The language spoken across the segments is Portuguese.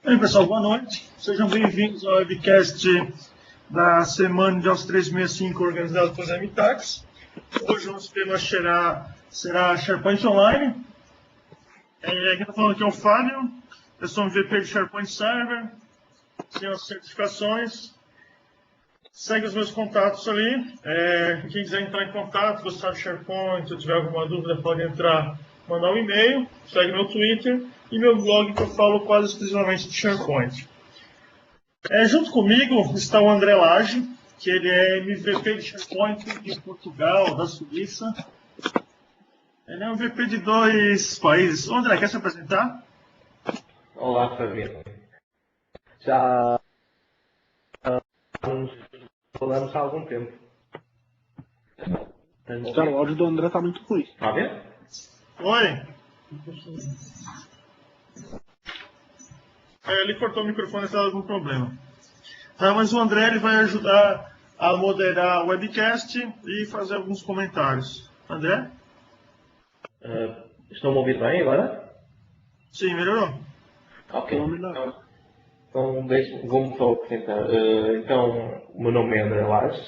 Bem, pessoal, boa noite. Sejam bem-vindos ao webcast da semana de Office 365 organizado pela MTax. Hoje o nosso tema será SharePoint Online. Quem está falando aqui é o Fábio. Eu sou um VP de SharePoint Server. Tenho as certificações. Segue os meus contatos ali. Quem quiser entrar em contato, gostar de SharePoint, se tiver alguma dúvida, pode entrar, mandar um e-mail. Segue meu Twitter e meu blog, que eu falo quase exclusivamente de SharePoint. Junto comigo está o André Lage, que ele é MVP de SharePoint de Portugal, da Suíça. Ele é um MVP de 2 países. Ô, André, quer se apresentar? Olá, Fabiano. Já falamos há algum tempo. Cara, o áudio do André tá muito ruim. Está a ver? Oi. Ele cortou o microfone e estava algum problema. Tá, mas o André ele vai ajudar a moderar o webcast e fazer alguns comentários. André? Estão a ouvir bem agora? Sim, melhorou? Ok. Não, melhor. Então vou-me só apresentar. Então, o meu nome é André Lage.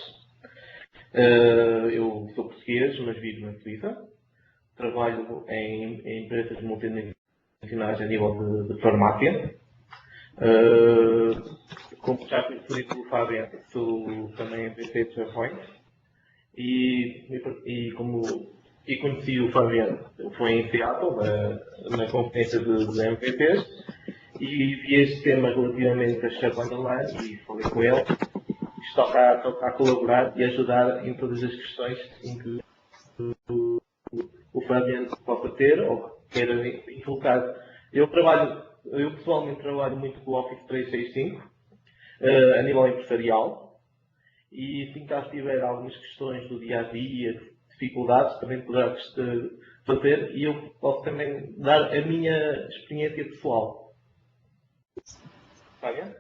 Eu sou português, mas vivo na Suíça. Trabalho em empresas multinacionais a nível de farmácia. Como já conheci pelo Fabiano, sou também MVP de SharePoint. E conheci o Fabiano, foi em Seattle, na conferência de MVPs, e vi este tema relativamente a SharePoint Online e falei com ele. Estou cá a colaborar e ajudar em todas as questões em que o Fabiano possa ter ou queira colocar. Eu pessoalmente trabalho muito com o Office 365, a nível empresarial, e assim que tiver algumas questões do dia a dia, dificuldades, também poderá fazer, e eu posso também dar a minha experiência pessoal. Está bem?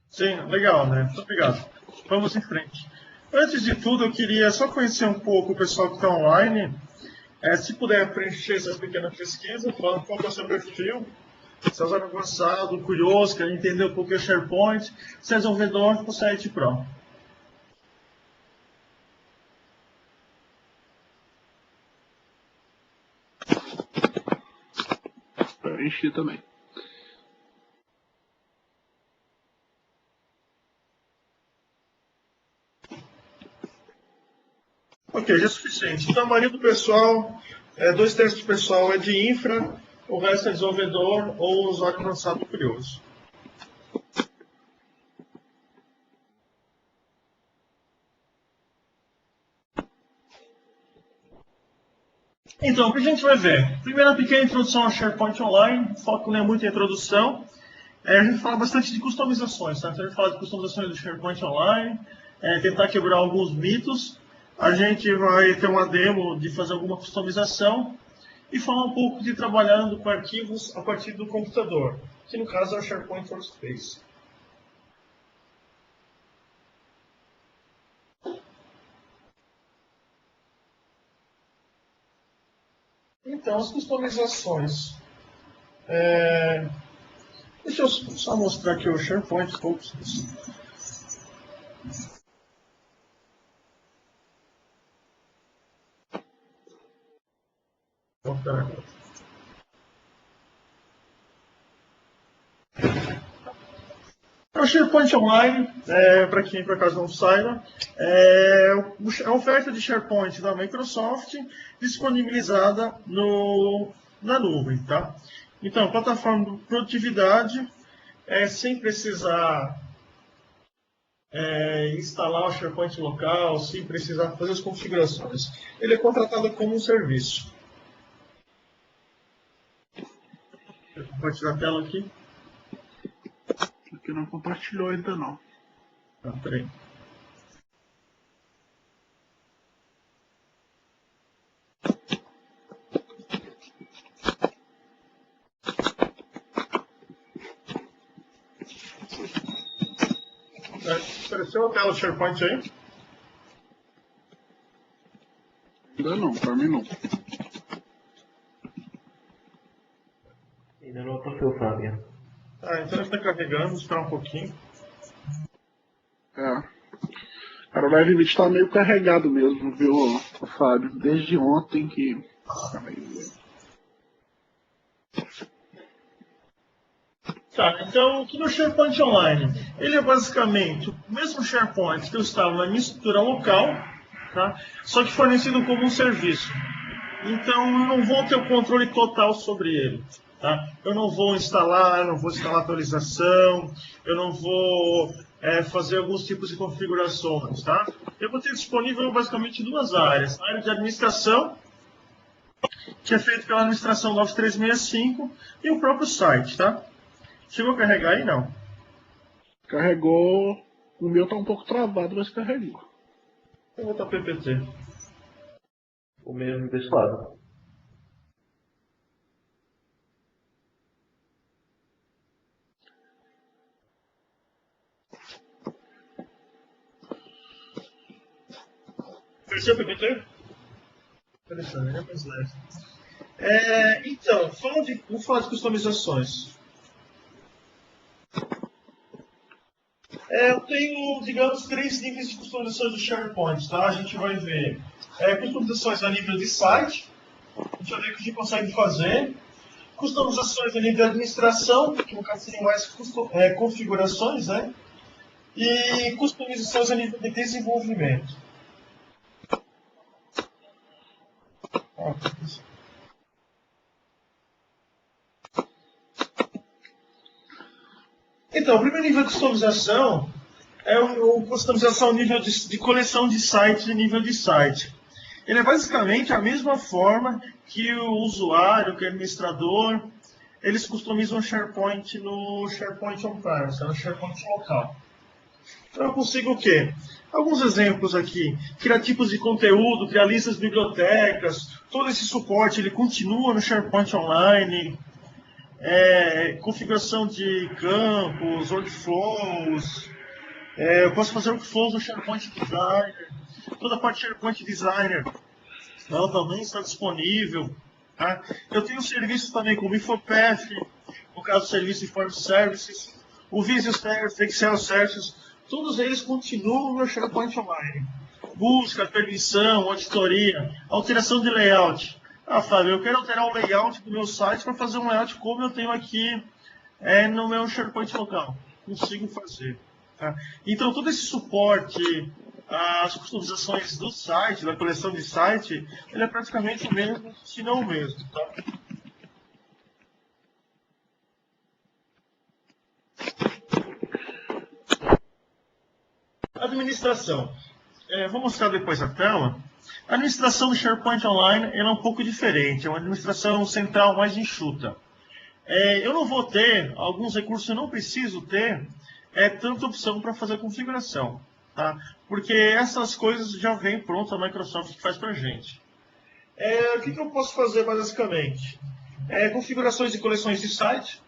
Sim, legal, André. Muito obrigado. Vamos em frente. Antes de tudo, eu queria só conhecer um pouco o pessoal que está online. Se puder preencher essa pequena pesquisa, falando qual é o seu perfil, se é usuário avançado, curioso, quer entender um pouco o SharePoint, se é desenvolvedor, ou se é IT Pro. Pra encher também. Ok, já é suficiente. Então, a maioria do pessoal, 2/3 do pessoal é de infra, o resto é desenvolvedor ou usuário avançado curioso. Então, o que a gente vai ver? Primeiro, uma pequena introdução ao SharePoint Online, o foco não é muito em introdução. A gente fala bastante de customizações, tá? Então, a gente fala de customizações do SharePoint Online, tentar quebrar alguns mitos. A gente vai ter uma demo de fazer alguma customização e falar um pouco de trabalhando com arquivos a partir do computador, que no caso é o SharePoint Workspace. Então, as customizações. Deixa eu só mostrar aqui o SharePoint Workspace. O SharePoint Online, para quem por acaso não saiba, é a oferta de SharePoint da Microsoft disponibilizada na nuvem. Tá? Então, plataforma de produtividade, sem precisar instalar o SharePoint local, sem precisar fazer as configurações. Ele é contratado como um serviço. Vou compartilhar a tela aqui. Aqui não compartilhou ainda não. Peraí. Apareceu a tela do SharePoint aí? Ainda não, pra mim não. Ainda não apareceu o Fabiano. Então ele está carregando, vou esperar um pouquinho. É. Cara, o Live Meet tá meio carregado mesmo, viu, Fábio? Desde ontem que. Tá, então aqui no SharePoint Online, ele é basicamente o mesmo SharePoint que eu estava na minha estrutura local, tá? Só que fornecido como um serviço. Então eu não vou ter o controle total sobre ele. Tá? Eu não vou instalar atualização, eu não vou fazer alguns tipos de configurações. Tá? Eu vou ter disponível basicamente duas áreas. A área de administração, que é feita pela administração do Office 365, e o próprio site. Tá? Chegou a carregar aí? Não. Carregou. O meu tá um pouco travado, mas carregou. Eu vou botar PPT. O mesmo deste lado. Apareceu o PPT? Interessante, né? Mais leve. Então, vamos falar de customizações. Eu tenho, digamos, 3 níveis de customizações do SharePoint, tá? A gente vai ver customizações a nível de site, a gente vai ver o que a gente consegue fazer. Customizações a nível de administração, que no caso seriam mais configurações, né? E customizações a nível de desenvolvimento. Então, o primeiro nível de customização é o customização nível de coleção de sites e nível de site. Ele é basicamente a mesma forma que o usuário, que o administrador, eles customizam o SharePoint no SharePoint on-premise, no SharePoint local. Então eu consigo o quê? Alguns exemplos aqui. Criar tipos de conteúdo, criar listas de bibliotecas, todo esse suporte ele continua no SharePoint Online. Configuração de campos, workflows. Eu posso fazer workflows no SharePoint Designer. Toda a parte de SharePoint Designer ela também está disponível. Tá? Eu tenho serviços também como Infopath, no caso serviço de Form Services, o Visio Service, Excel Services, todos eles continuam no SharePoint Online. Busca, permissão, auditoria, alteração de layout. Fábio, eu quero alterar o layout do meu site para fazer um layout como eu tenho aqui no meu SharePoint local. Consigo fazer. Tá? Então, todo esse suporte, as customizações do site, da coleção de site, ele é praticamente o mesmo, se não o mesmo. Tá? Administração. Vou mostrar depois a tela. A administração do SharePoint Online é um pouco diferente, é uma administração central mais enxuta. Eu não vou ter, alguns recursos eu não preciso ter, tanta opção para fazer configuração. Tá? Porque essas coisas já vêm pronto, a Microsoft faz para a gente. O que eu posso fazer basicamente? Configurações de coleções de site,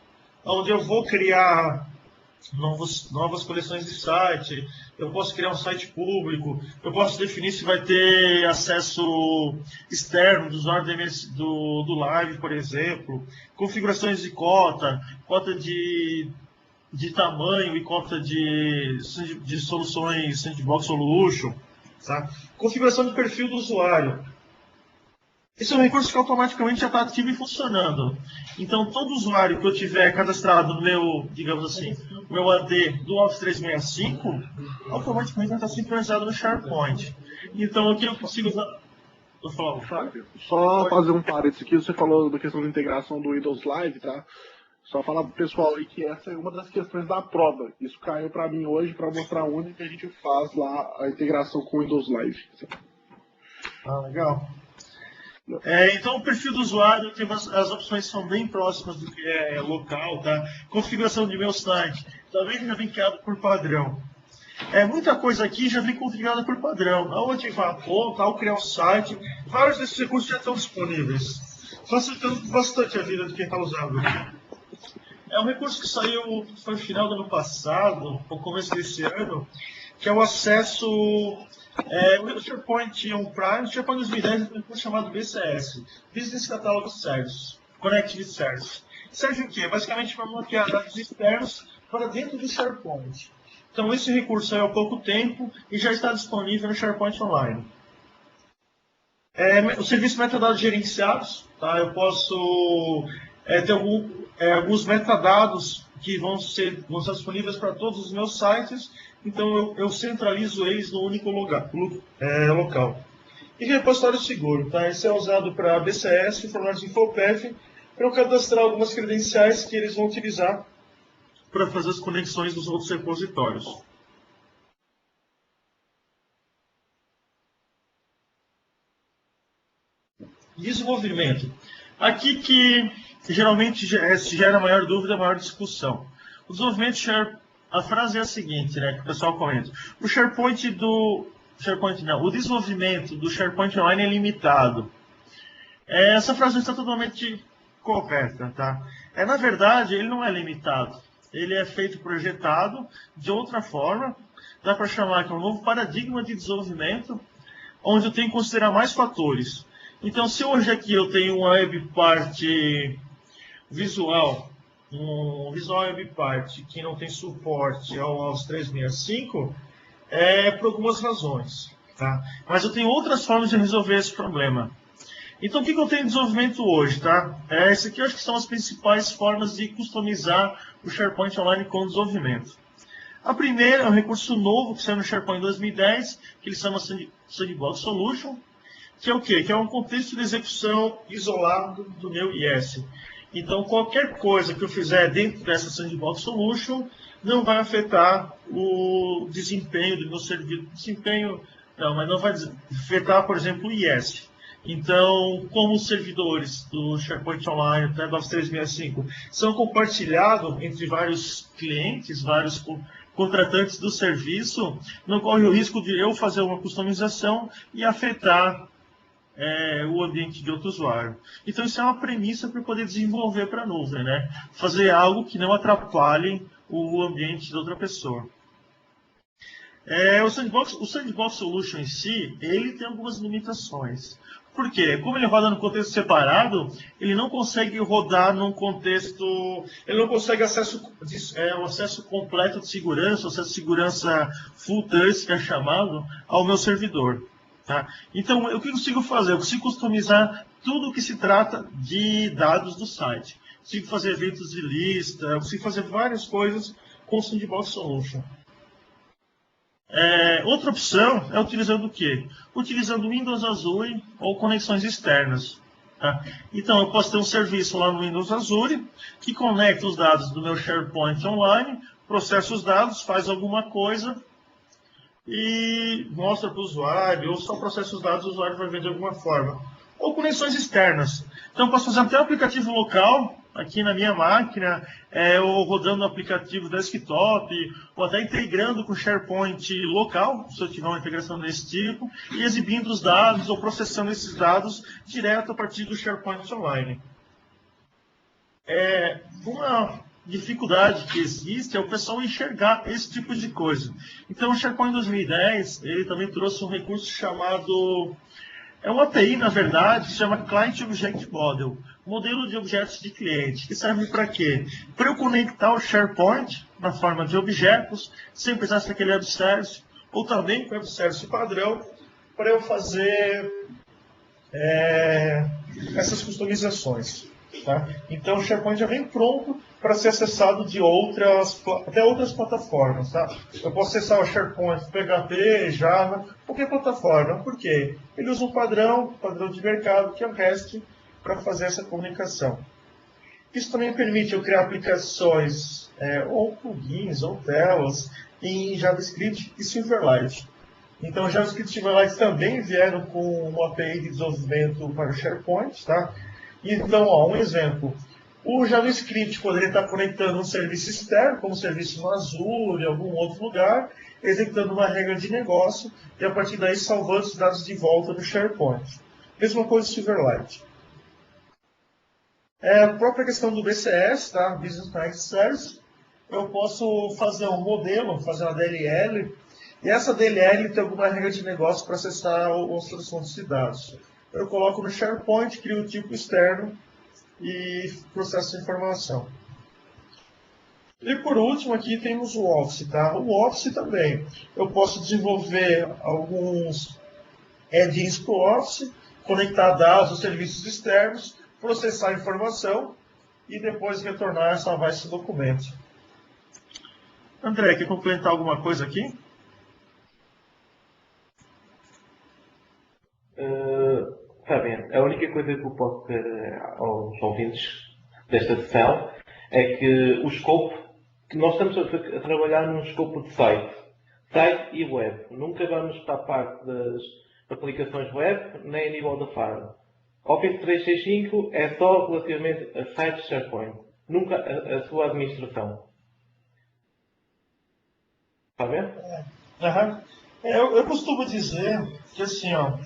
onde eu vou criar novas coleções de site, eu posso criar um site público, eu posso definir se vai ter acesso externo do usuário do Live, por exemplo, configurações de cota de tamanho e cota de soluções Sandbox Solution, tá? Configuração de perfil do usuário. Esse é um recurso que automaticamente já está ativo e funcionando. Então, todo usuário que eu tiver cadastrado no meu, digamos assim, meu AD do Office 365, automaticamente vai estar sincronizado no SharePoint. Então, aqui eu consigo usar... Fábio, só fazer um parênteses aqui, você falou da questão da integração do Windows Live, tá? Só falar pro pessoal aí que essa é uma das questões da prova. Isso caiu para mim hoje para mostrar onde que a gente faz lá a integração com o Windows Live. Legal. Então, o perfil do usuário, as opções são bem próximas do que é local, tá? Configuração de meu site, também já vem criado por padrão. Muita coisa aqui já vem configurada por padrão. Ao ativar a conta, ao criar o site, vários desses recursos já estão disponíveis, facilitando bastante a vida de quem está usando. É um recurso que saiu foi no final do ano passado, no começo desse ano, que é o acesso... o SharePoint On-Prime, o SharePoint 2010 tem um recurso chamado BCS, Business Catalog Service. Connectivity Service. Serve o quê? Basicamente para bloquear dados externos para dentro do SharePoint. Então, esse recurso saiu há pouco tempo e já está disponível no SharePoint Online. O serviço metadados gerenciados, tá? Eu posso ter alguns metadados que vão estar disponíveis para todos os meus sites, então eu centralizo eles no único local. E repositório seguro, tá? Esse é usado para BCS, formulários InfoPef, para eu cadastrar algumas credenciais que eles vão utilizar para fazer as conexões dos outros repositórios. Desenvolvimento. Aqui que geralmente se gera maior dúvida, maior discussão. O desenvolvimento, a frase é a seguinte, né, que o pessoal comenta. O desenvolvimento do SharePoint Online é limitado. Essa frase está totalmente correta, tá? Na verdade, ele não é limitado. Ele é feito, projetado de outra forma. Dá para chamar que é um novo paradigma de desenvolvimento, onde eu tenho que considerar mais fatores. Então, se hoje aqui eu tenho uma web part visual, um visual web part que não tem suporte aos 365, por algumas razões, tá? Mas eu tenho outras formas de resolver esse problema. Então, o que eu tenho em desenvolvimento hoje, tá? Esse aqui eu acho que são as principais formas de customizar o SharePoint Online com desenvolvimento. A primeira é um recurso novo que saiu no SharePoint 2010, que ele chama Sandbox Solution, que é o quê? Que é um contexto de execução isolado do meu IS. Então, qualquer coisa que eu fizer dentro dessa Sandbox Solution não vai afetar o desempenho do meu servidor. Mas não vai afetar, por exemplo, o IS. Então, como os servidores do SharePoint Online, até do Office 365, são compartilhados entre vários clientes, vários contratantes do serviço, não corre o risco de eu fazer uma customização e afetar o ambiente de outro usuário. Então, isso é uma premissa para poder desenvolver para a nuvem, né? Fazer algo que não atrapalhe o ambiente de outra pessoa. O Sandbox Solution em si, ele tem algumas limitações. Por quê? Como ele roda no contexto separado, ele não consegue rodar num contexto... Ele não consegue o acesso completo de segurança, o acesso de segurança full trust, que é chamado, ao meu servidor. Tá? Então, o que eu consigo fazer? Eu consigo customizar tudo o que se trata de dados do site. Eu consigo fazer eventos de lista, eu consigo fazer várias coisas com o Sandbox Solution. Outra opção é utilizando o quê? Utilizando Windows Azure ou conexões externas. Tá? Então, eu posso ter um serviço lá no Windows Azure que conecta os dados do meu SharePoint Online, processa os dados, faz alguma coisa e mostra para o usuário, ou só processa os dados, o usuário vai ver de alguma forma. Ou conexões externas. Então, eu posso fazer até um aplicativo local, aqui na minha máquina, ou rodando no aplicativo desktop, ou até integrando com o SharePoint local, se eu tiver uma integração desse tipo, e exibindo os dados, ou processando esses dados direto a partir do SharePoint Online. Uma dificuldade que existe é o pessoal enxergar esse tipo de coisa. Então, o SharePoint 2010, ele também trouxe um recurso chamado... uma API, na verdade, se chama Client Object Model, modelo de objetos de cliente, que serve para quê? Para eu conectar o SharePoint na forma de objetos, sem precisar ser aquele web service, ou também com web service padrão, para eu fazer essas customizações. Tá? Então, o SharePoint já vem pronto para ser acessado de até outras plataformas. Tá? Eu posso acessar o SharePoint PHP, Java, qualquer plataforma. Por quê? Ele usa um padrão de mercado, que é o REST, para fazer essa comunicação. Isso também permite eu criar aplicações, ou plugins, ou telas, em JavaScript e Silverlight. Então, o JavaScript e Silverlight também vieram com uma API de desenvolvimento para o SharePoint. Tá? Então, um exemplo. O JavaScript poderia estar conectando um serviço externo, como um serviço no Azure, em algum outro lugar, executando uma regra de negócio, e a partir daí salvando os dados de volta no SharePoint. Mesma coisa do Silverlight. A própria questão do BCS, tá? Business Connect Service, eu posso fazer um modelo, fazer uma DLL, e essa DLL tem alguma regra de negócio para acessar a instrução de dados. Eu coloco no SharePoint, crio o tipo externo e processa a informação. E por último aqui temos o Office, tá? O Office também. Eu posso desenvolver alguns add-ins para o Office, conectar dados aos serviços externos, processar a informação e depois retornar e salvar esse documento. André, quer complementar alguma coisa aqui? Está bem. A única coisa que eu posso dizer aos ouvintes desta sessão é que o escopo, que nós estamos a trabalhar num escopo de site e web. Nunca vamos para a parte das aplicações web, nem a nível da farm. Office 365 é só relativamente a sites SharePoint, nunca a sua administração. Está bem? Uhum. Eu costumo dizer que assim, ó,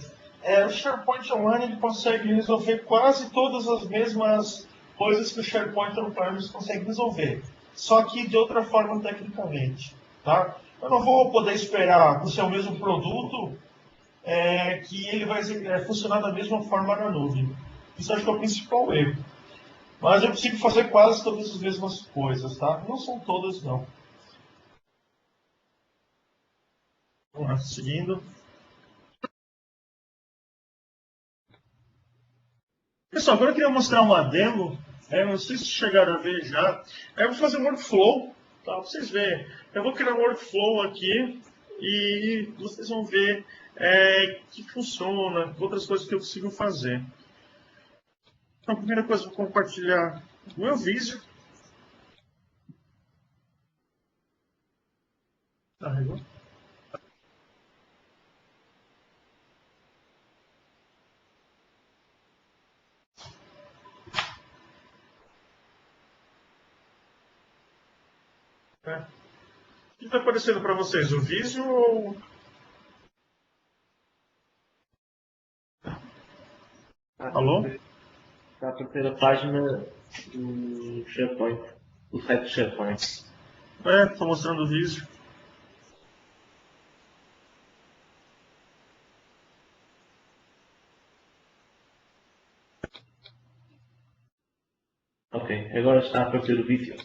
o SharePoint Online ele consegue resolver quase todas as mesmas coisas que o SharePoint On-Premise consegue resolver, só que de outra forma tecnicamente. Tá? Eu não vou poder esperar por ser o mesmo produto que ele vai funcionar da mesma forma na nuvem. Isso acho que é o principal erro. Mas eu consigo fazer quase todas as mesmas coisas, tá? Não são todas, não. Vamos lá, seguindo. Pessoal, agora eu queria mostrar uma demo. Não sei se chegaram a ver já. Eu vou fazer um workflow, tá? Para vocês verem. Eu vou criar um workflow aqui e vocês vão ver que funciona, outras coisas que eu consigo fazer. Então, a primeira coisa, eu vou compartilhar o meu vídeo. Carregou? O que está aparecendo para vocês? O vídeo ou... Alô? Está a aparecer a página do SharePoint, do site do SharePoint. Estou mostrando o vídeo. Ok, agora está a aparecer o vídeo.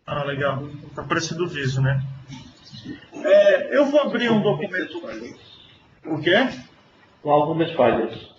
Ah, legal. Está aparecendo o vídeo, né? Eu vou abrir um documento. O quê? Com algumas falhas.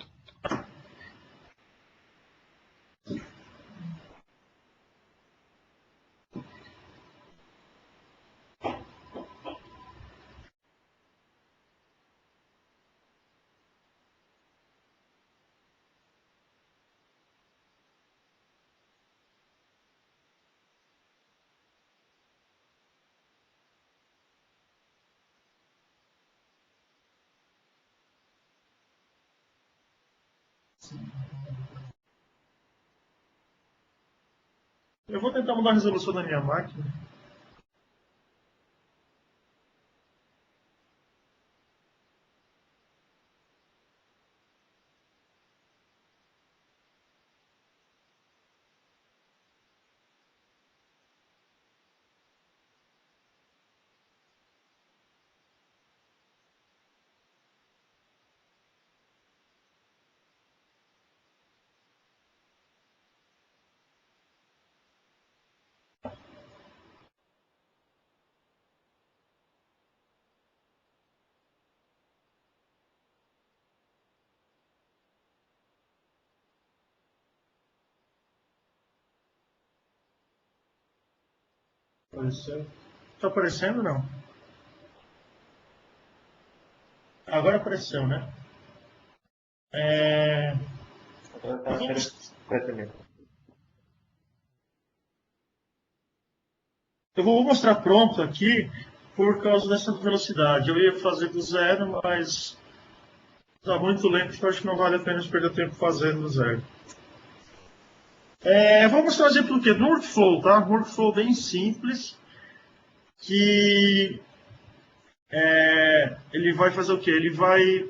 Eu vou tentar mudar a resolução da minha máquina. Apareceu. Está aparecendo não? Agora apareceu, né? Agora está a aparecer completamente. Eu vou mostrar pronto aqui por causa dessa velocidade. Eu ia fazer do zero, mas está muito lento, então acho que não vale a pena perder tempo fazendo do zero. Vou mostrar um exemplo do quê? Do workflow, tá? Um workflow bem simples, que ele vai fazer o quê? Ele vai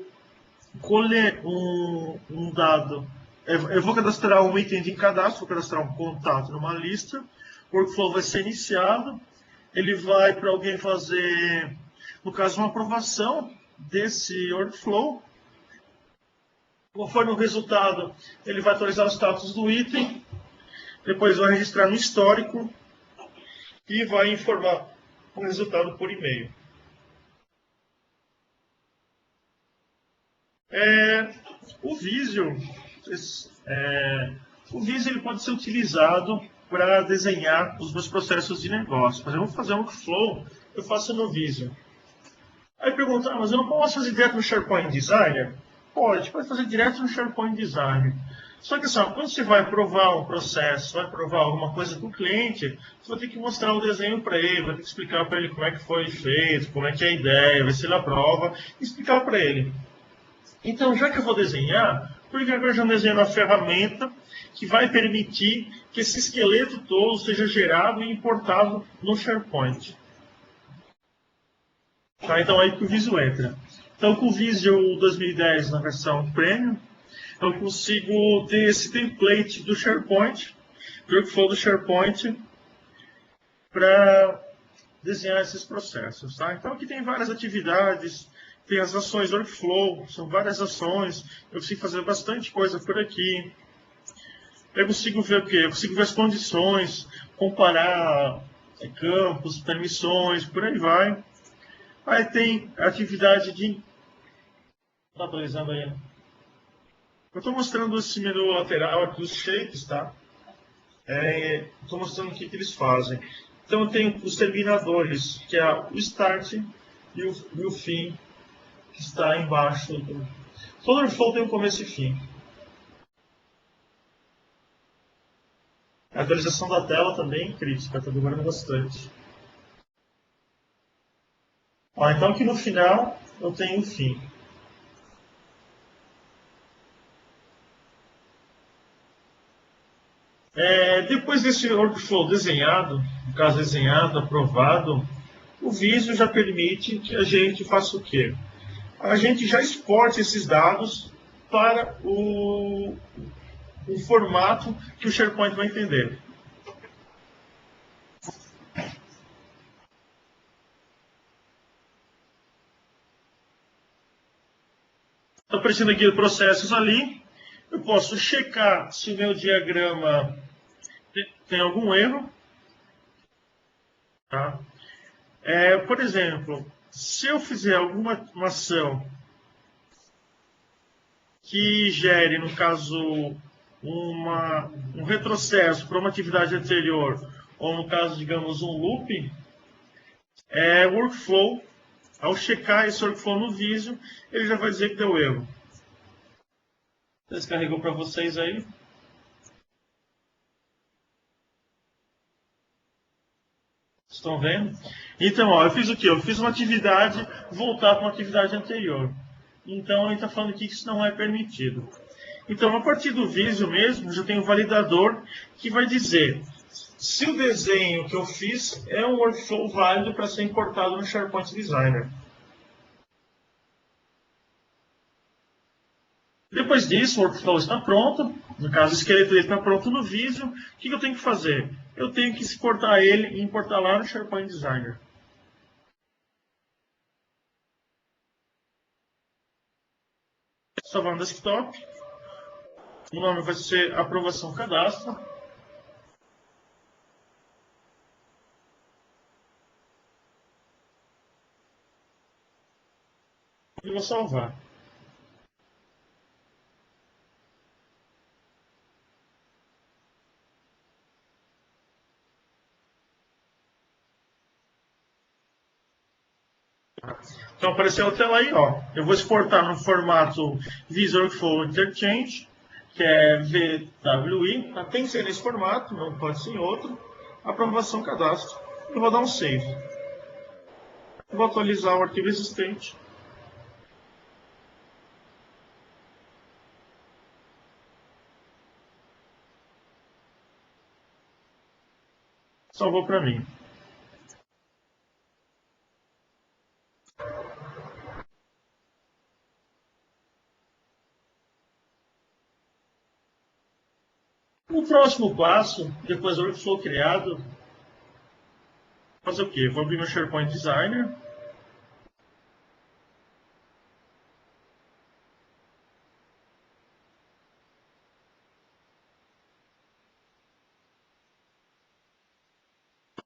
colher um dado. Eu vou cadastrar um item de cadastro, vou cadastrar um contato numa lista. O workflow vai ser iniciado. Ele vai para alguém fazer, no caso, uma aprovação desse workflow. Conforme o resultado, ele vai atualizar o status do item, depois vai registrar no histórico e vai informar o resultado por e-mail. O Visio, ele pode ser utilizado para desenhar os meus processos de negócio. Mas eu vou fazer um workflow, eu faço no Visio. Aí pergunta, mas eu não posso fazer direto no SharePoint Designer? Pode fazer direto no SharePoint Designer. Só que assim, quando você vai aprovar um processo, vai aprovar alguma coisa com o cliente, você vai ter que mostrar o desenho para ele, vai ter que explicar para ele como é que foi feito, como é que é a ideia, ver se ele aprova, e explicar para ele. Então, já que eu vou desenhar, por que agora eu já desenho uma ferramenta que vai permitir que esse esqueleto todo seja gerado e importado no SharePoint? Tá, então aí que o Visio entra. Então, com o Visio 2010 na versão Premium, eu consigo ter esse template do SharePoint, do workflow do SharePoint, para desenhar esses processos. Tá? Então, aqui tem várias atividades, tem as ações workflow, são várias ações, eu consigo fazer bastante coisa por aqui. Eu consigo ver o quê? Eu consigo ver as condições, comparar campos, permissões, por aí vai. Aí tem a atividade de... Está atualizando aí? Eu estou mostrando esse menu lateral aqui, os shapes, tá? Estou mostrando o que eles fazem. Então eu tenho os terminadores, que é o start e o fim, que está embaixo. Todo workflow tem um começo e fim. A atualização da tela também é crítica, está demorando bastante. Então aqui no final eu tenho o fim. Depois desse workflow desenhado, no caso desenhado, aprovado, o Visio já permite que a gente faça o quê? A gente já exporte esses dados para o formato que o SharePoint vai entender. Está aparecendo aqui os processos ali. Eu posso checar se o meu diagrama tem algum erro. Tá? Por exemplo, se eu fizer alguma ação que gere, no caso, um retrocesso para uma atividade anterior, ou no caso, digamos, um loop, workflow, ao checar esse workflow no Visio, ele já vai dizer que deu erro. Descarregou para vocês aí. Estão vendo? Então, eu fiz o quê? Eu fiz uma atividade voltar para uma atividade anterior. Então, ele está falando aqui que isso não é permitido. Então, a partir do Visio mesmo, já tem um validador que vai dizer se o desenho que eu fiz é um workflow válido para ser importado no SharePoint Designer. Depois disso, o workflow está pronto. No caso, o esqueleto dele está pronto no Visio. O que eu tenho que fazer? Eu tenho que exportar ele e importar lá no SharePoint Designer. Salvar no desktop. O nome vai ser aprovação cadastro. E vou salvar. Então apareceu a tela aí, ó. Eu vou exportar no formato Visual Workflow Interchange, que é VWI. Tem que ser nesse formato, não pode ser em outro. Aprovação cadastro. Eu vou dar um save. Eu vou atualizar o arquivo existente. Salvou para mim. O próximo passo, depois do workflow criado, fazer o quê? Vou abrir meu SharePoint Designer.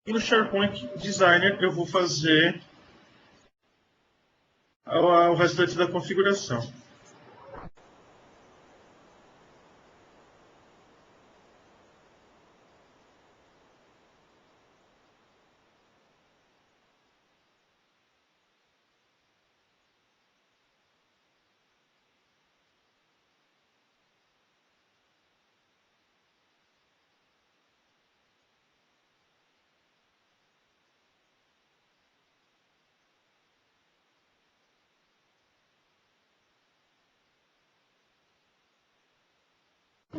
E no SharePoint Designer eu vou fazer o restante da configuração.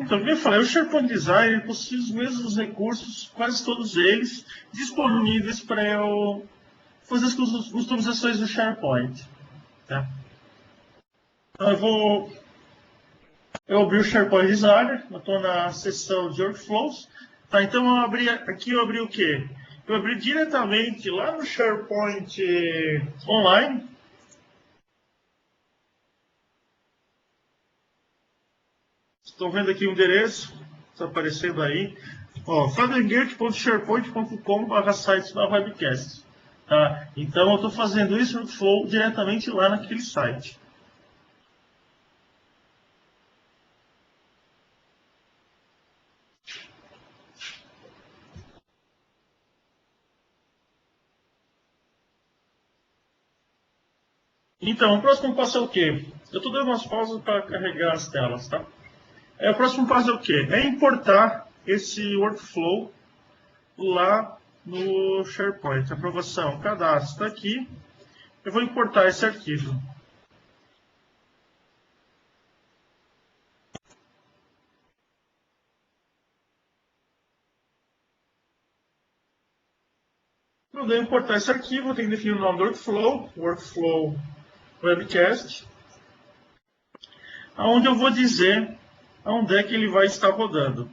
Então, como eu falei, o SharePoint Designer possui os mesmos recursos, quase todos eles, disponíveis para eu fazer as customizações do SharePoint. Tá? Então, eu abri o SharePoint Designer, eu estou na seção de Workflows. Tá? Então, eu abri o quê? Eu abri diretamente lá no SharePoint Online. Estão vendo aqui o endereço? Está aparecendo aí. fadergate.sharepoint.com/sites da webcast. Tá? Então eu estou fazendo isso no Flow diretamente lá naquele site. Então, o próximo passo é o quê? Eu estou dando umas pausas para carregar as telas, tá? O próximo passo é o quê? É importar esse workflow lá no SharePoint. Aprovação, cadastro está aqui. Eu vou importar esse arquivo. Para eu importar esse arquivo, eu tenho que definir o nome do workflow webcast, onde eu vou dizer onde é que ele vai estar rodando.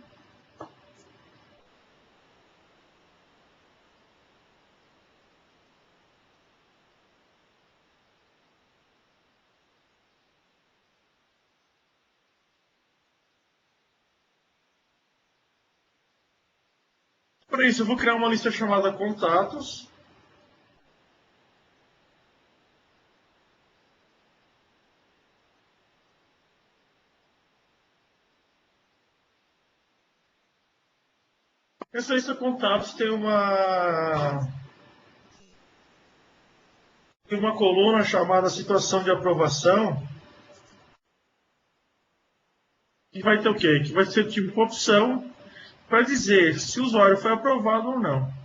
Para isso, eu vou criar uma lista chamada contatos. Essa lista contatos tem uma coluna chamada situação de aprovação, que vai ter o quê? Que vai ser tipo uma opção para dizer se o usuário foi aprovado ou não.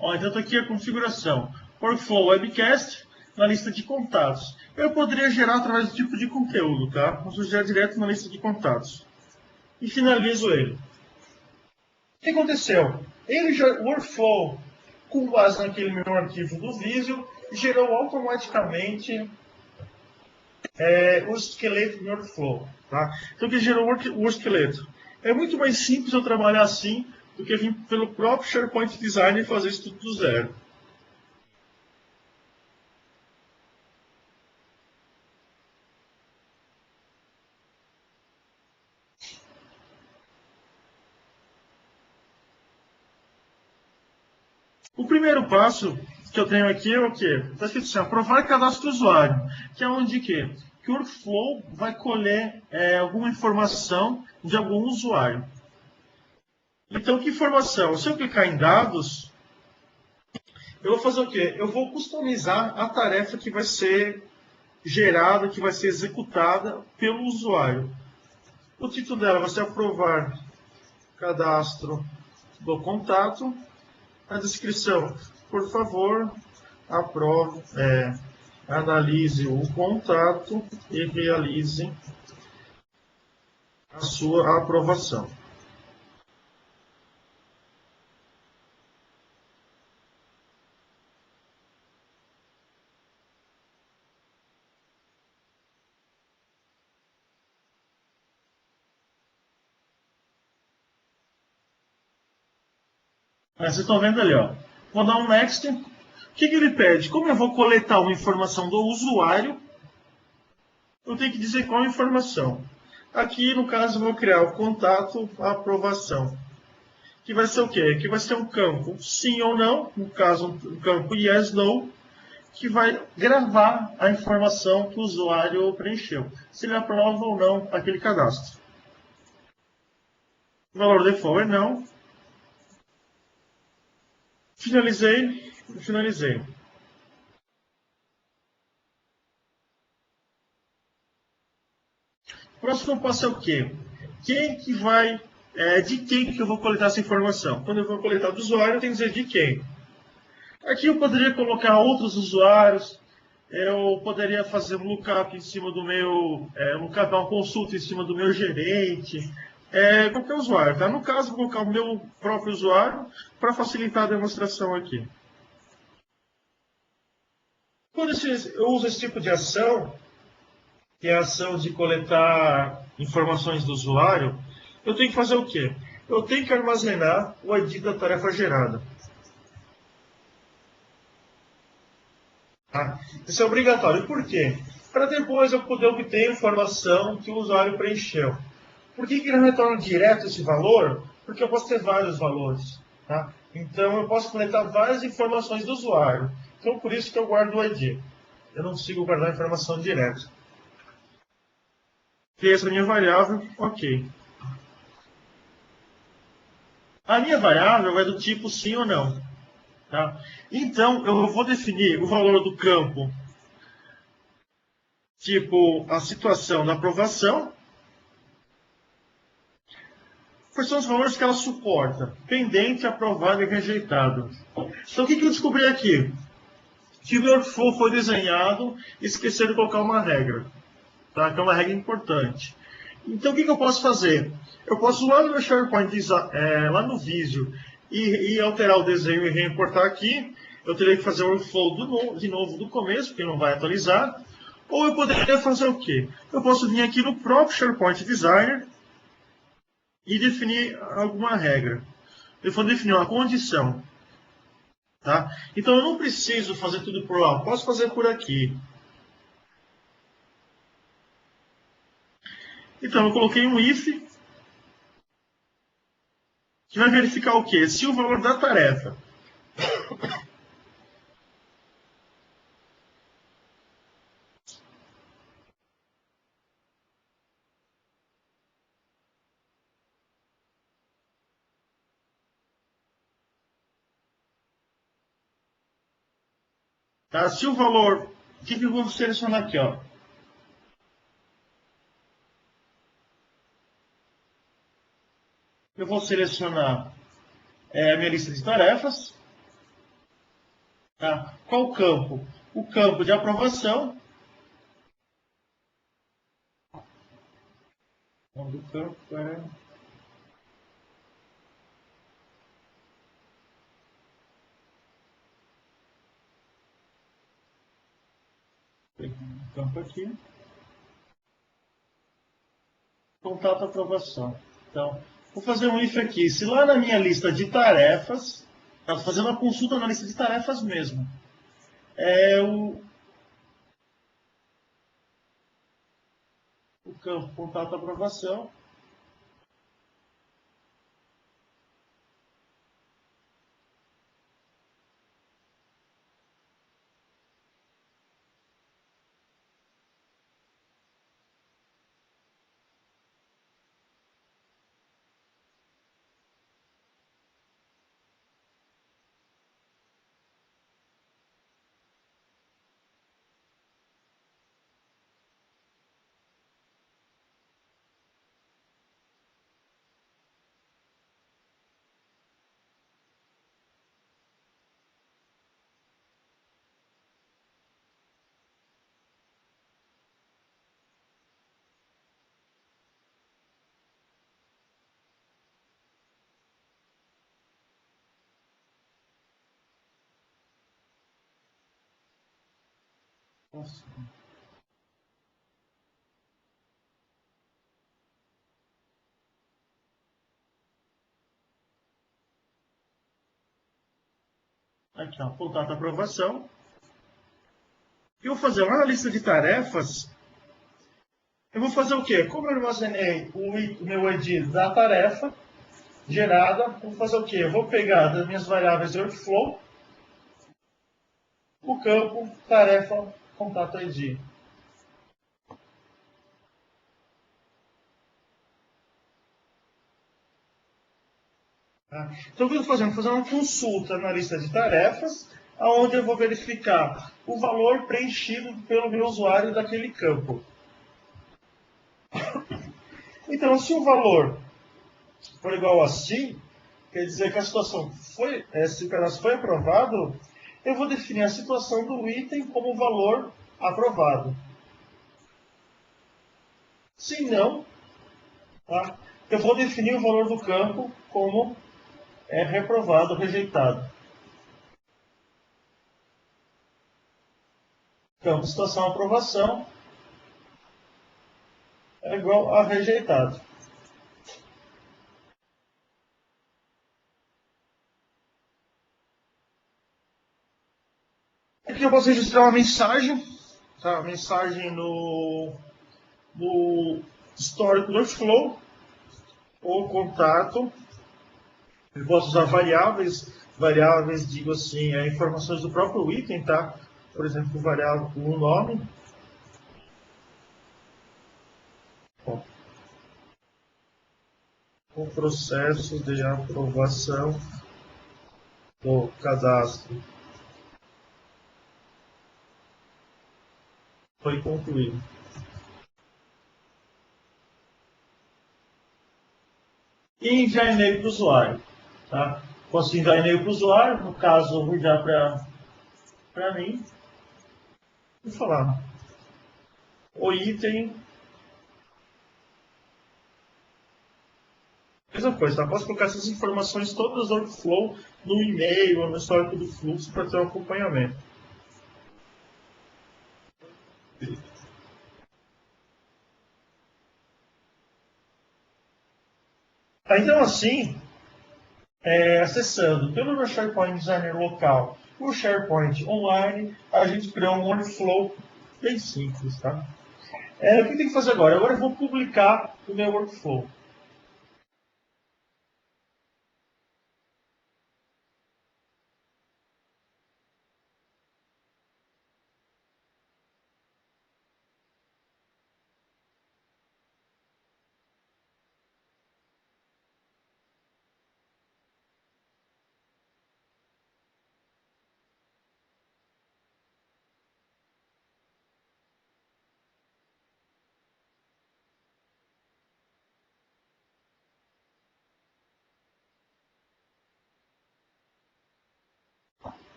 Então está aqui a configuração. Workflow Webcast na lista de contatos. Eu poderia gerar através do tipo de conteúdo, tá? Vou gerar direto na lista de contatos. E finalizo ele. O que aconteceu? O Workflow, com base naquele meu arquivo do Visio, gerou automaticamente o esqueleto do Workflow. Tá? Então, que gerou o esqueleto? É muito mais simples eu trabalhar assim do que vir pelo próprio SharePoint Designer e fazer isso tudo do zero. O primeiro passo que eu tenho aqui é o quê? Está escrito assim, aprovar cadastro do usuário, que é onde que o Workflow vai colher alguma informação de algum usuário. Então, que informação? Se eu clicar em dados, eu vou fazer o quê? Eu vou customizar a tarefa que vai ser gerada, que vai ser executada pelo usuário. O título dela vai ser aprovar cadastro do contato. A descrição, por favor, aprove, analise o contato e realize a sua aprovação. Vocês estão vendo ali, ó. Vou dar um next. O que ele pede? Como eu vou coletar uma informação do usuário, eu tenho que dizer qual a informação. Aqui, no caso, eu vou criar o contato, a aprovação. Que vai ser o quê? Que vai ser um campo sim ou não, no caso, um campo yes, no, que vai gravar a informação que o usuário preencheu. Se ele aprova ou não aquele cadastro. O valor default é não. Finalizei. Finalizei. O próximo passo é o quê? Quem que vai, de quem que eu vou coletar essa informação? Quando eu vou coletar do usuário, eu tenho que dizer de quem. Aqui eu poderia colocar outros usuários, eu poderia fazer um lookup em cima do meu, lookup, uma consulta em cima do meu gerente, qualquer usuário. Tá? No caso, vou colocar o meu próprio usuário para facilitar a demonstração aqui. Quando eu uso esse tipo de ação, que é a ação de coletar informações do usuário, eu tenho que fazer o quê? Eu tenho que armazenar o ID da tarefa gerada. Tá? Isso é obrigatório. Por quê? Para depois eu poder obter a informação que o usuário preencheu. Por que ele não retorna direto esse valor? Porque eu posso ter vários valores. Tá? Então eu posso coletar várias informações do usuário. Então por isso que eu guardo o ID. Eu não consigo guardar a informação direta. Criei essa minha variável, ok. A minha variável é do tipo sim ou não. Tá? Então, eu vou definir o valor do campo, tipo a situação da aprovação, quais são os valores que ela suporta, pendente, aprovado e rejeitado. Então, o que eu descobri aqui? Que o workflow foi desenhado e esqueceu de colocar uma regra, tá? Que é uma regra importante. Então, o que eu posso fazer? Eu posso ir lá no meu SharePoint, lá no Visio, e alterar o desenho e reimportar aqui. Eu teria que fazer o workflow de novo do começo, porque não vai atualizar. Ou eu poderia fazer o quê? Eu posso vir aqui no próprio SharePoint Designer e definir alguma regra. Eu vou definir uma condição. Tá? Então, eu não preciso fazer tudo por lá. Posso fazer por aqui. Então, eu coloquei um if, que vai verificar o quê? Se o valor da tarefa tá? Se o valor... O que eu vou selecionar aqui? Ó? Eu vou selecionar a minha lista de tarefas. Tá? Qual campo? O campo de aprovação. O nome do campo é... campo aqui. Contato aprovação. Então, vou fazer um if aqui. Se lá na minha lista de tarefas, está fazendo uma consulta na lista de tarefas mesmo, o campo contato aprovação. Nossa. Aqui, ó, contato aprovação. Eu vou fazer lá na lista de tarefas. Eu vou fazer o quê? Como eu armazenei o meu ID da tarefa gerada, vou fazer o quê? Eu vou pegar das minhas variáveis de workflow o campo tarefa contato ID. Tá? Então, o que eu estou fazendo? Fazendo uma consulta na lista de tarefas, onde eu vou verificar o valor preenchido pelo meu usuário daquele campo. Então, se o valor for igual a sim, quer dizer que a situação foi, se o cadastro foi aprovado, eu vou definir a situação do item como valor aprovado. Se não, tá? Eu vou definir o valor do campo como reprovado, rejeitado. Campo situação aprovação é igual a rejeitado. Aqui eu posso registrar uma mensagem, tá? Uma mensagem no histórico do workflow ou contato. Eu posso usar variáveis, digo assim, informações do próprio item, tá? Por exemplo, variável com um nome. Bom, o processo de aprovação do cadastro foi concluído. E enviar e-mail para o usuário. Tá? Posso enviar e-mail para o usuário, no caso, eu vou enviar para mim e falar: o item. Mesma coisa, tá? Posso colocar essas informações todas do workflow no e-mail ou no histórico do fluxo para ter um acompanhamento. Então, assim, acessando pelo meu SharePoint Designer local o SharePoint online, a gente criou um workflow bem simples, tá? O que tem que fazer agora? Agora eu vou publicar o meu workflow.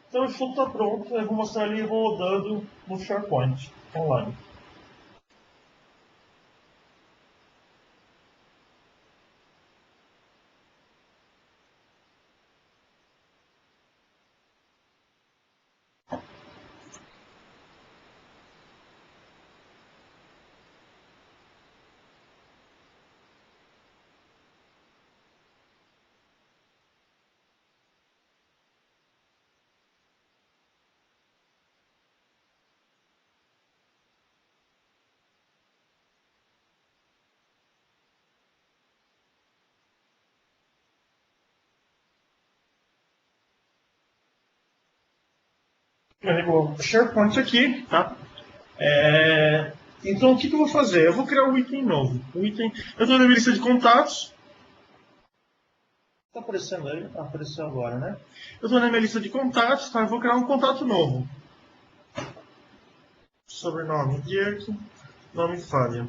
Então o flow está pronto, eu vou mostrar ele rodando no SharePoint online. Carregou o SharePoint aqui, tá? Então o que eu vou fazer? Eu vou criar um item novo. Eu estou na minha lista de contatos. Está aparecendo aí? Apareceu agora, né? Eu estou na minha lista de contatos, tá? Eu vou criar um contato novo. Sobrenome Dirk, nome Fábio.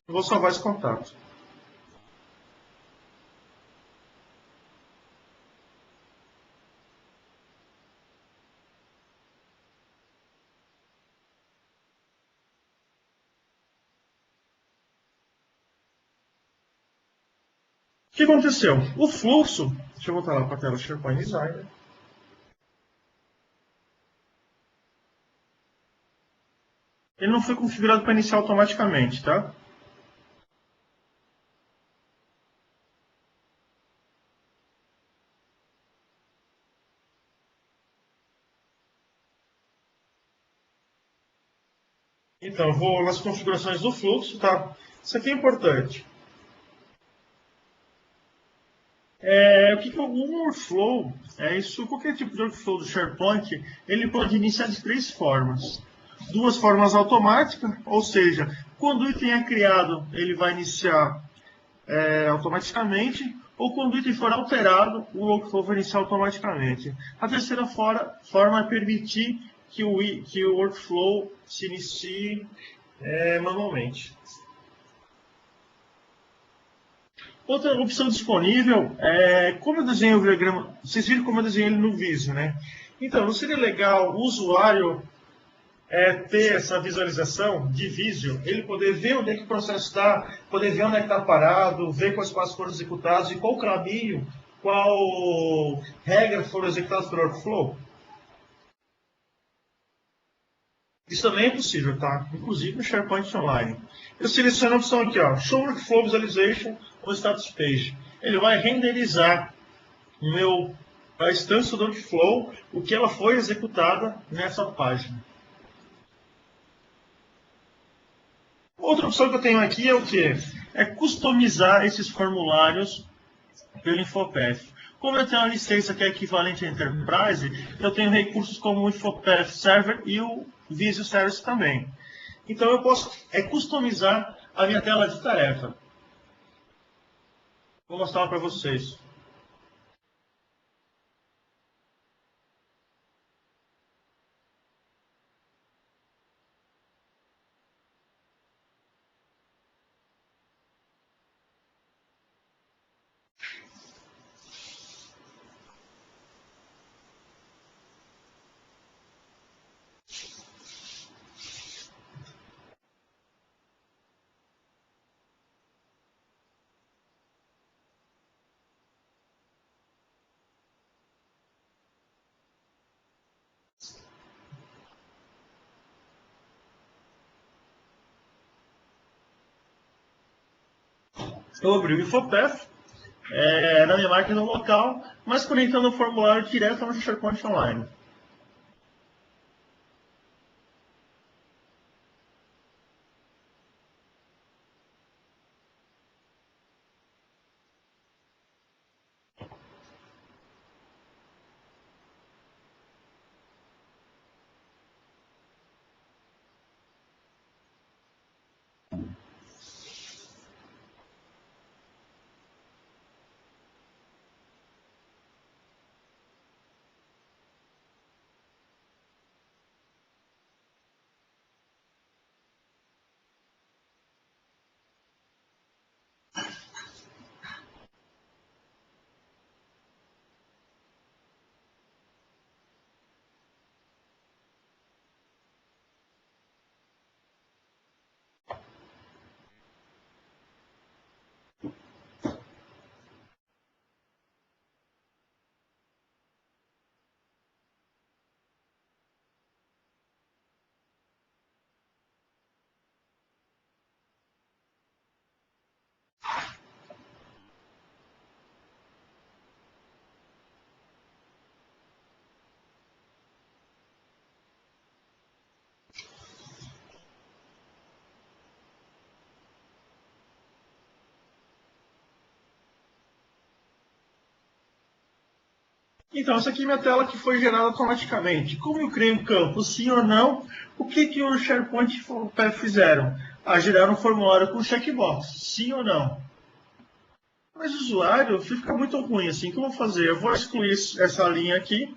Eu vou salvar esse contato. O que aconteceu? O fluxo, deixa eu voltar lá para a tela SharePoint Designer. ele não foi configurado para iniciar automaticamente, tá? Então, eu vou nas configurações do fluxo, tá? Isso aqui é importante. O que é o workflow? Qualquer tipo de workflow do SharePoint, ele pode iniciar de três formas. Duas formas automáticas, ou seja, quando o item é criado, ele vai iniciar automaticamente, ou quando o item for alterado, o workflow vai iniciar automaticamente. A terceira forma é permitir que o workflow se inicie manualmente. Outra opção disponível é como eu desenhei o diagrama. Vocês viram como eu desenhei ele no Visio, né? Então, não seria legal o usuário ter essa visualização de Visio, ele poder ver onde é que o processo está, poder ver onde é que está parado, ver quais passos foram executados e qual caminho, qual regra foram executadas pelo workflow? Isso também é possível, tá? Inclusive no SharePoint Online. Eu seleciono a opção aqui, ó, Show Workflow Visualization on Status Page. Ele vai renderizar a instância do workflow, o que ela foi executada nessa página. Outra opção que eu tenho aqui é o quê? É customizar esses formulários pelo Infopath. Como eu tenho uma licença que é equivalente à Enterprise, eu tenho recursos como o Infopath Server e o Visio Service também. Então eu posso customizar a minha tela de tarefa. Vou mostrar para vocês. Eu abri o Infopath na minha máquina local, mas conectando o formulário direto no SharePoint Online. Então, essa aqui é minha tela que foi gerada automaticamente. Como eu criei um campo sim ou não, o que o SharePoint e o Infopath fizeram? Geraram um formulário com checkbox, sim ou não. Mas o usuário fica muito ruim assim. O que eu vou fazer? Eu vou excluir essa linha aqui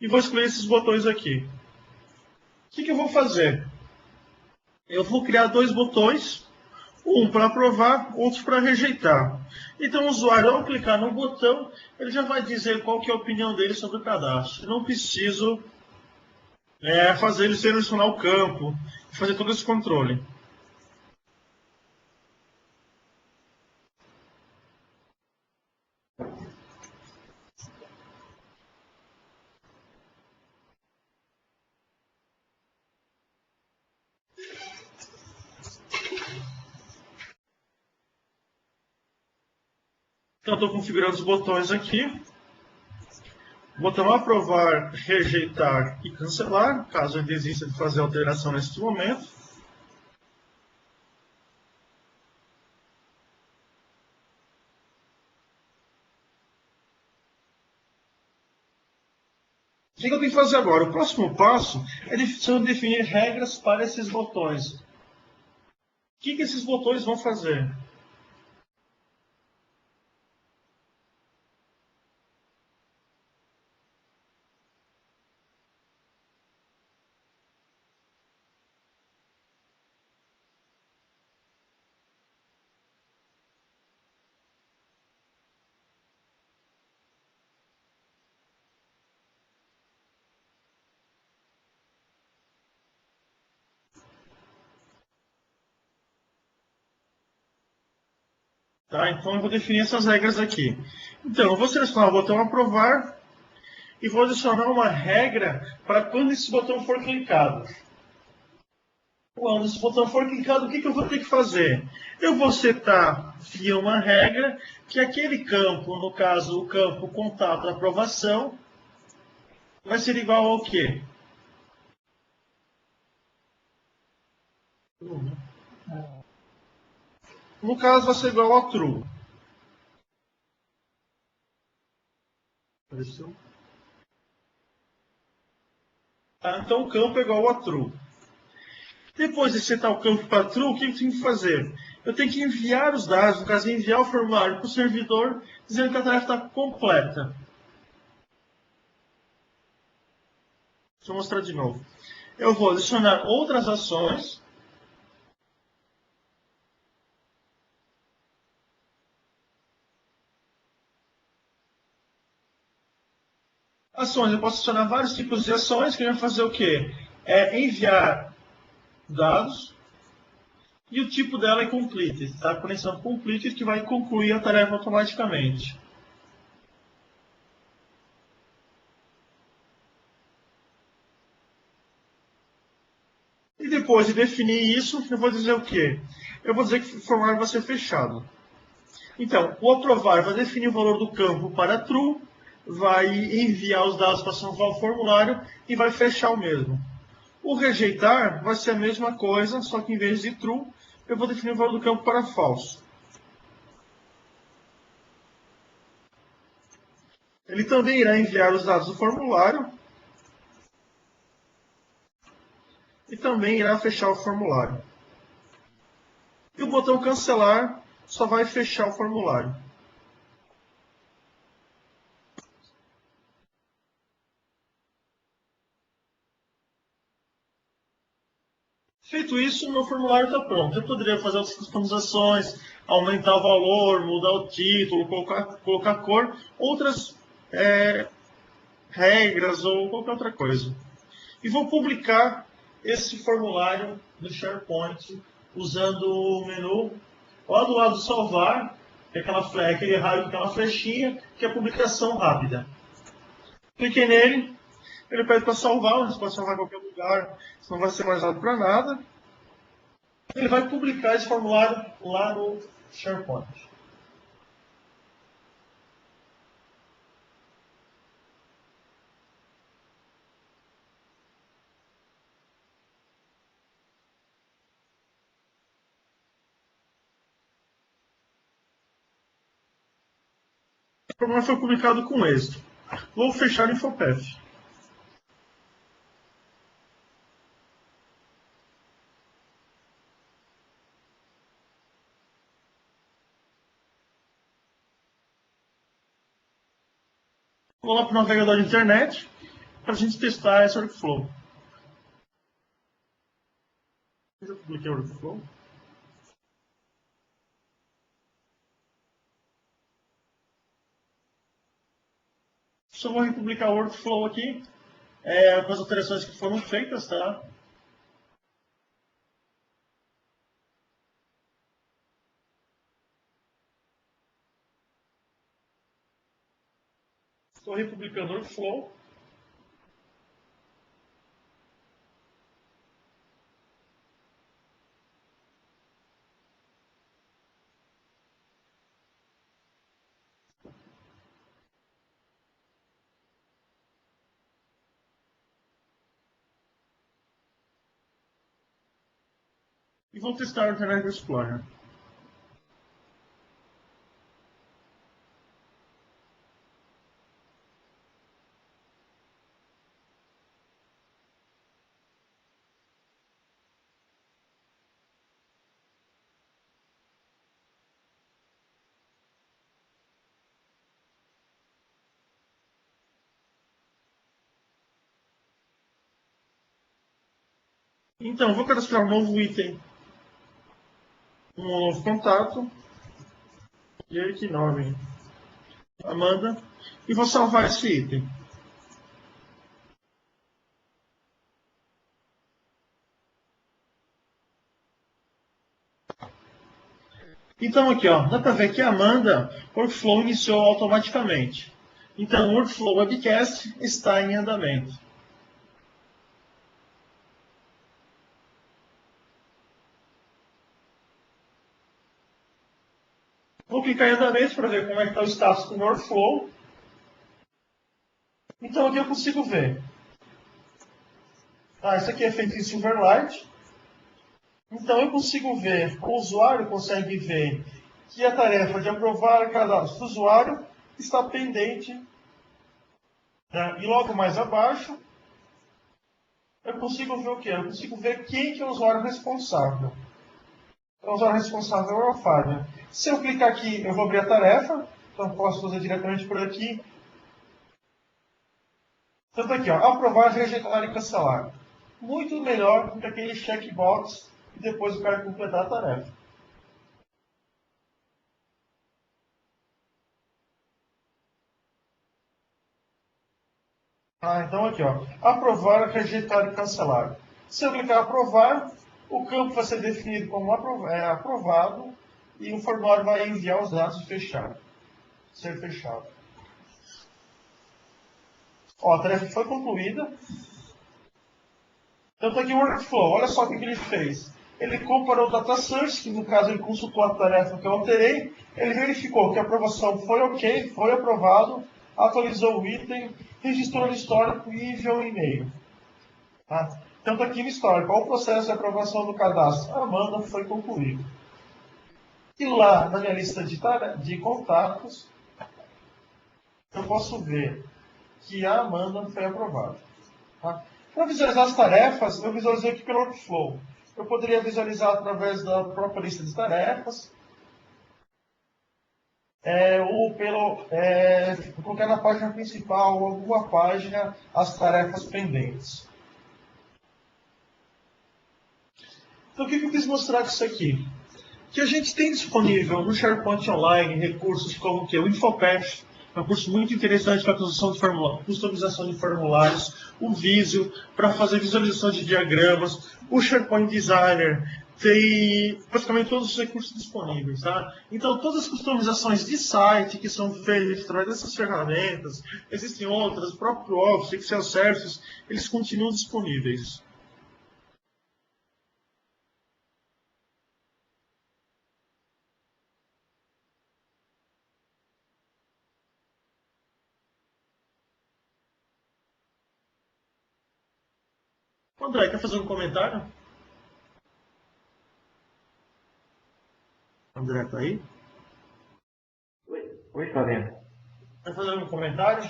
e vou excluir esses botões aqui. O que eu vou fazer? Eu vou criar dois botões, um para aprovar, outro para rejeitar. Então o usuário, ao clicar no botão, ele já vai dizer qual que é a opinião dele sobre o cadastro. Eu não preciso fazer ele selecionar o campo, fazer todo esse controle. Então, estou configurando os botões aqui. Botão aprovar, rejeitar e cancelar, caso eu desista de fazer alteração neste momento. O que eu tenho que fazer agora? O próximo passo é definir regras para esses botões. O que esses botões vão fazer? Tá? Então eu vou definir essas regras aqui. Então, eu vou selecionar o botão aprovar e vou adicionar uma regra para quando esse botão for clicado. Quando esse botão for clicado, o que eu vou ter que fazer? Eu vou setar via uma regra que aquele campo, no caso o campo contato aprovação, vai ser igual ao quê? No caso vai ser igual a true. Tá? Então o campo é igual a true. Depois de setar o campo para true, o que eu tenho que fazer? Eu tenho que enviar os dados, no caso, enviar o formulário para o servidor, dizendo que a tarefa está completa. Deixa eu mostrar de novo. Eu vou adicionar outras ações. Ações, eu posso adicionar vários tipos de ações que vão fazer o quê? É enviar dados e o tipo dela é completed, tá? Conexão completed que vai concluir a tarefa automaticamente. E depois de definir isso, eu vou dizer o quê? Eu vou dizer que o formulário vai ser fechado. Então, o aprovar vai definir o valor do campo para true, vai enviar os dados para salvar o formulário e vai fechar o mesmo. O rejeitar vai ser a mesma coisa, só que em vez de true, eu vou definir o valor do campo para false. Ele também irá enviar os dados do formulário e também irá fechar o formulário. E o botão cancelar só vai fechar o formulário. Feito isso, meu formulário está pronto. Eu poderia fazer as customizações, aumentar o valor, mudar o título, colocar cor, outras regras ou qualquer outra coisa. E vou publicar esse formulário no SharePoint usando o menu lá do lado do salvar, que é aquele raio com aquela flechinha, que é a publicação rápida. Cliquei nele, ele pede para salvar, você pode salvar em qualquer lugar, não vai ser mais usado para nada. Ele vai publicar esse formulário lá no SharePoint. O formulário foi publicado com êxito. Vou fechar o InfoPath. Vou lá para o navegador de internet para a gente testar esse workflow. Eu já publiquei o workflow. Só vou republicar o workflow aqui, com as alterações que foram feitas, tá? Estou republicando o workflow. vou testar o Internet Explorer. Então, vou cadastrar um novo item, um novo contato. E aí, que nome? Amanda. E vou salvar esse item. Então aqui, ó, dá para ver que a Amanda, o workflow iniciou automaticamente. Então o workflow webcast está em andamento. Vou clicar em andamento para ver como é que está o status do meu workflow. Então aqui eu consigo ver. Isso aqui é feito em Silverlight. Então eu consigo ver, o usuário consegue ver que a tarefa de aprovar o cadastro do usuário está pendente. Né? E logo mais abaixo, eu consigo ver o quê? Eu consigo ver quem que é o usuário responsável. O usuário responsável é o Fábio. Se eu clicar aqui, eu vou abrir a tarefa. Então posso fazer diretamente por aqui. Então tá aqui, ó, aprovar, rejeitar e cancelar. Muito melhor do que aquele checkbox e depois o cara completar a tarefa. Então aqui, ó, aprovar, rejeitar e cancelar. Se eu clicar aprovar, o campo vai ser definido como aprovado e o formulário vai enviar os dados e fechar. Ser fechado. Ó, a tarefa foi concluída. Então está aqui o workflow. Olha só o que ele fez. Ele comparou o data source, que no caso ele consultou a tarefa que eu alterei. Ele verificou que a aprovação foi ok, foi aprovado, atualizou o item, registrou no histórico e enviou um e-mail. Tá? Então está aqui no histórico. Qual o processo de aprovação do cadastro? A Amanda foi concluído. E lá na minha lista de contatos, eu posso ver que a Amanda foi aprovada. Tá? Para visualizar as tarefas, eu visualizei aqui pelo workflow. Eu poderia visualizar através da própria lista de tarefas, ou colocar na página principal ou alguma página as tarefas pendentes. Então, o que eu quis mostrar com isso aqui? Que a gente tem disponível no SharePoint Online recursos como o Infopath, é um curso muito interessante para customização de formulários, o Visio, para fazer visualização de diagramas, o SharePoint Designer, tem praticamente todos os recursos disponíveis. Tá? Então, todas as customizações de site que são feitas através dessas ferramentas, existem outras, o próprio Office, Excel Services, eles continuam disponíveis. André, quer fazer um comentário? André, está aí? Oi, Fabiano. Quer fazer um comentário?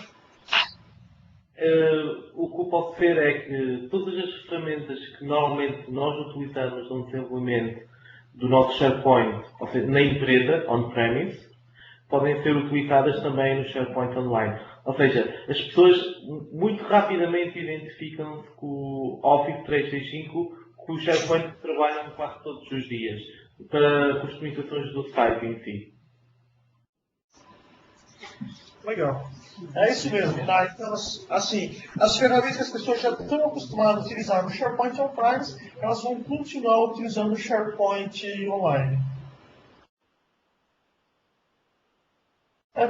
O que eu posso ver é que todas as ferramentas que normalmente nós utilizamos no desenvolvimento do nosso SharePoint, ou seja, na empresa, on-premise, podem ser utilizadas também no SharePoint Online. Ou seja, as pessoas muito rapidamente identificam-se com o Office 365, com o SharePoint que trabalham quase todos os dias, para customizações do site em si. Legal. É isso mesmo, tá? Então, assim, as ferramentas que as pessoas já estão acostumadas a utilizar no SharePoint On-Premise, elas vão continuar utilizando o SharePoint Online.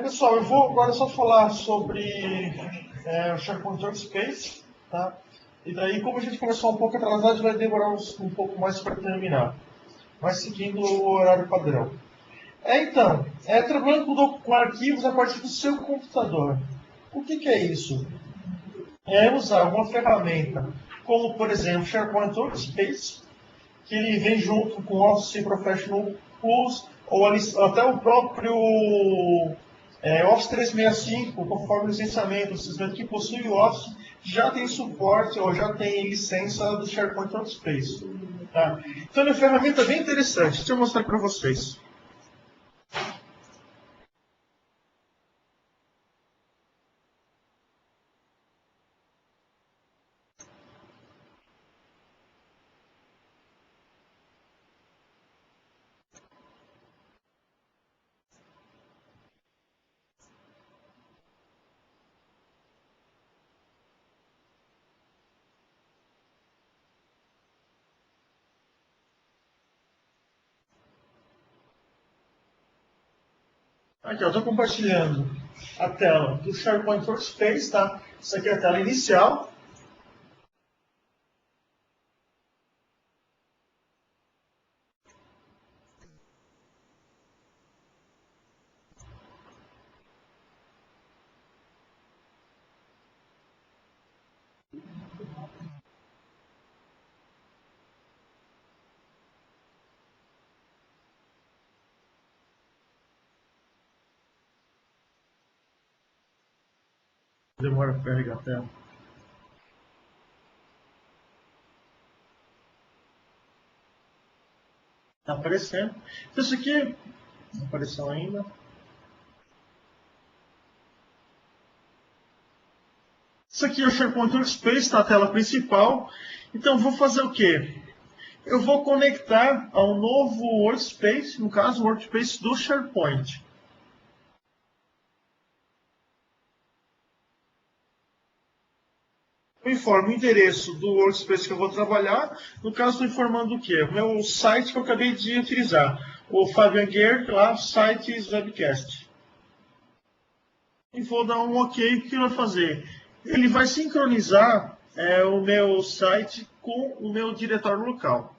Pessoal, eu vou agora só falar sobre o SharePoint Workspace, tá? E daí, como a gente começou um pouco atrasado, vai demorar um pouco mais para terminar. Mas seguindo o horário padrão. Então, trabalhando com arquivos a partir do seu computador. O que é isso? É usar uma ferramenta como, por exemplo, SharePoint Workspace que ele vem junto com o Office Professional Plus, ou até o próprio Office 365, conforme o licenciamento, vocês vendo que possui o Office, já tem suporte ou já tem licença do SharePoint Workspace. Tá? Então é uma ferramenta bem interessante, deixa eu mostrar para vocês. Aqui, eu estou compartilhando a tela do SharePoint Workspace, tá? Essa aqui é a tela inicial. Demora para carregar a tela. Está aparecendo. Então, isso aqui não apareceu ainda. Isso aqui é o SharePoint Workspace, tá? A tela principal. Então, vou fazer o quê? Eu vou conectar ao novo Workspace, no caso, o Workspace do SharePoint. Eu informo o endereço do Workspace que eu vou trabalhar. No caso, estou informando o quê? O meu site que eu acabei de utilizar. O Fabian Guerre, lá, Sites Webcast. E vou dar um OK. O que ele vai fazer? Ele vai sincronizar o meu site com o meu diretório local.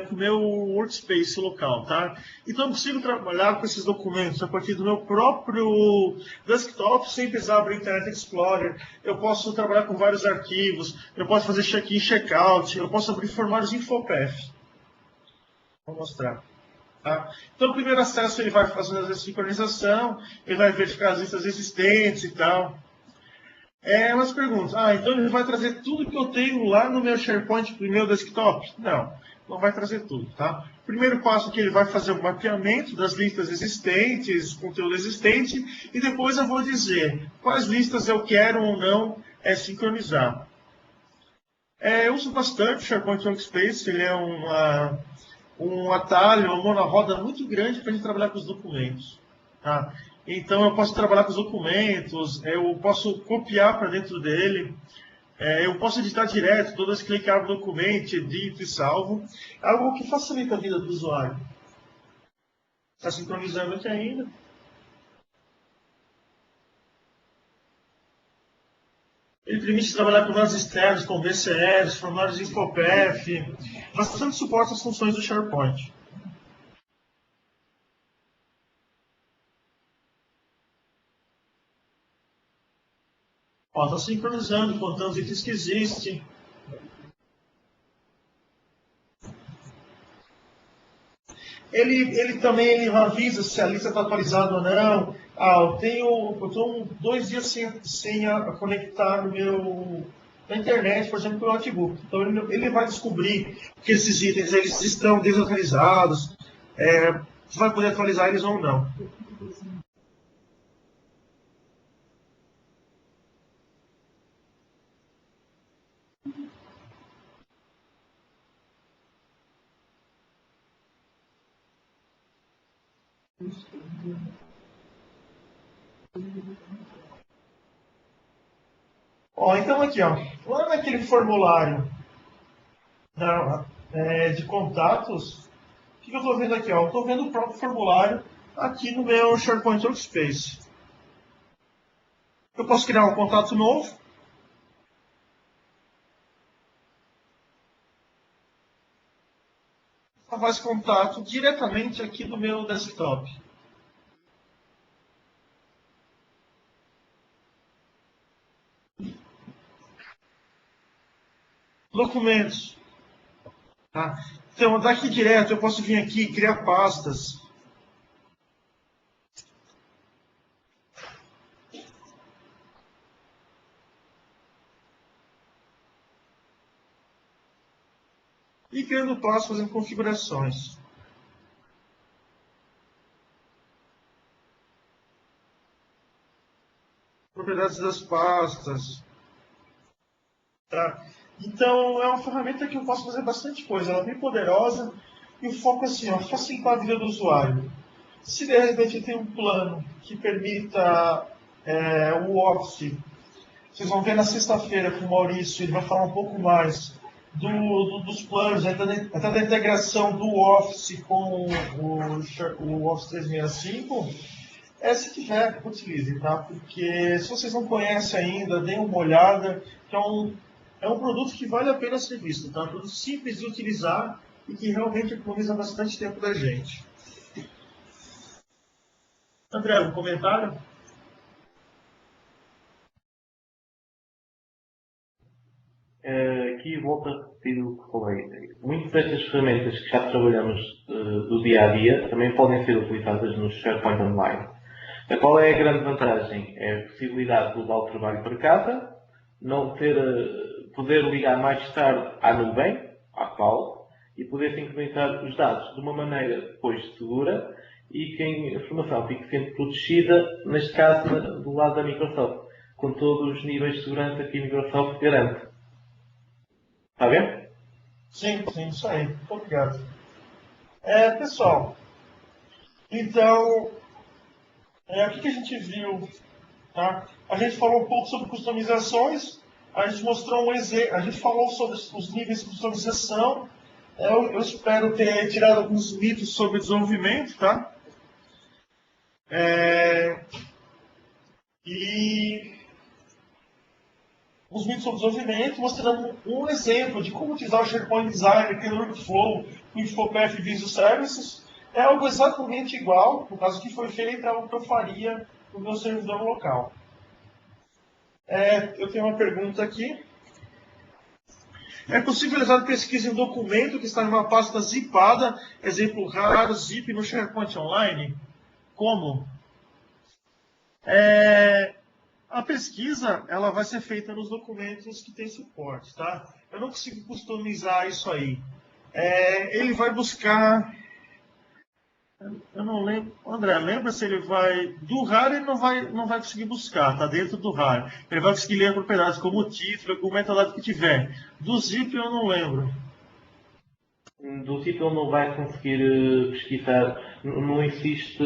Com o meu workspace local, tá? Então eu consigo trabalhar com esses documentos a partir do meu próprio desktop, sem precisar abrir o Internet Explorer. Eu posso trabalhar com vários arquivos, eu posso fazer check-in, check-out, eu posso abrir formulários InfoPath. Vou mostrar. Tá? Então, o primeiro acesso ele vai fazendo a sincronização, ele vai verificar as listas existentes e tal. Elas perguntam, então ele vai trazer tudo que eu tenho lá no meu SharePoint para o meu desktop? Não, não vai trazer tudo, tá? Primeiro passo é que ele vai fazer o mapeamento das listas existentes, conteúdo existente, e depois eu vou dizer quais listas eu quero ou não sincronizar. Eu uso bastante o SharePoint Workspace, ele é um atalho, uma mão na roda muito grande para a gente trabalhar com os documentos. Tá? Então eu posso trabalhar com os documentos, eu posso copiar para dentro dele, eu posso editar direto, toda vez que clicar no documento, edito e salvo. É algo que facilita a vida do usuário. Está sincronizando aqui ainda. Ele permite trabalhar com dados externos, com VCRs, formulários InfoPath, bastante suporte às funções do SharePoint. Está sincronizando, contando os itens que existem. Ele também avisa se a lista está atualizada ou não. Eu estou 2 dias sem conectar na internet, por exemplo, pelo notebook. Então ele vai descobrir que esses itens eles estão desatualizados, se vai poder atualizar eles ou não. Então aqui, lá naquele formulário de contatos, o que eu estou vendo aqui? Eu estou vendo o próprio formulário aqui no meu SharePoint Workspace. Eu posso criar um contato novo. Faz contato diretamente aqui do meu desktop. Documentos. Tá? Então, daqui direto, eu posso vir aqui e criar pastas. E criando pastas, fazendo configurações. Propriedades das pastas. Tá? Então, é uma ferramenta que eu posso fazer bastante coisa. Ela é bem poderosa e o foco é assim, ó, facilitar a vida do usuário. Se de repente tem um plano que permita o Office, vocês vão ver na sexta-feira com o Maurício, ele vai falar um pouco mais dos planos, até da integração do Office com o Office 365. Se tiver, utilize, tá? Porque se vocês não conhecem ainda, deem uma olhada, que é um produto que vale a pena ser visto, tá? Um produto simples de utilizar e que realmente economiza bastante tempo da gente. André, algum comentário? Aqui volto a repetir o que falei. Muitas destas ferramentas que já trabalhamos do dia a dia também podem ser utilizadas no SharePoint Online. Qual é a grande vantagem? É a possibilidade de levar o trabalho para casa, não ter, poder ligar mais tarde à nuvem, à cloud, e poder sincronizar os dados de uma maneira depois segura e que a informação fique sempre protegida, neste caso do lado da Microsoft, com todos os níveis de segurança que a Microsoft garante. Está a ver? Sim, isso aí. Obrigado. Pessoal, então, o que a gente viu? Tá? A gente falou um pouco sobre customizações, a gente mostrou um exemplo, a gente falou sobre os níveis de customização. Eu espero ter tirado alguns mitos sobre desenvolvimento, tá? E os mitos sobre desenvolvimento, mostrando um exemplo de como utilizar o SharePoint Designer, aquele workflow, o InfoPath Visual Services. É algo exatamente igual, no caso que foi feito, é algo que eu faria no meu servidor local. Eu tenho uma pergunta aqui. É possível realizar pesquisa em documento que está em uma pasta zipada, exemplo RAR, zip no SharePoint Online? Como? A pesquisa ela vai ser feita nos documentos que tem suporte, tá? Eu não consigo customizar isso aí. Ele vai buscar. Eu não lembro. André, lembra se ele vai. Do RAR ele não vai conseguir buscar, tá dentro do RAR. Ele vai conseguir ler propriedades como o título, como o metadado que tiver. Do zip eu não lembro. Do tipo ele não vai conseguir pesquisar, não existe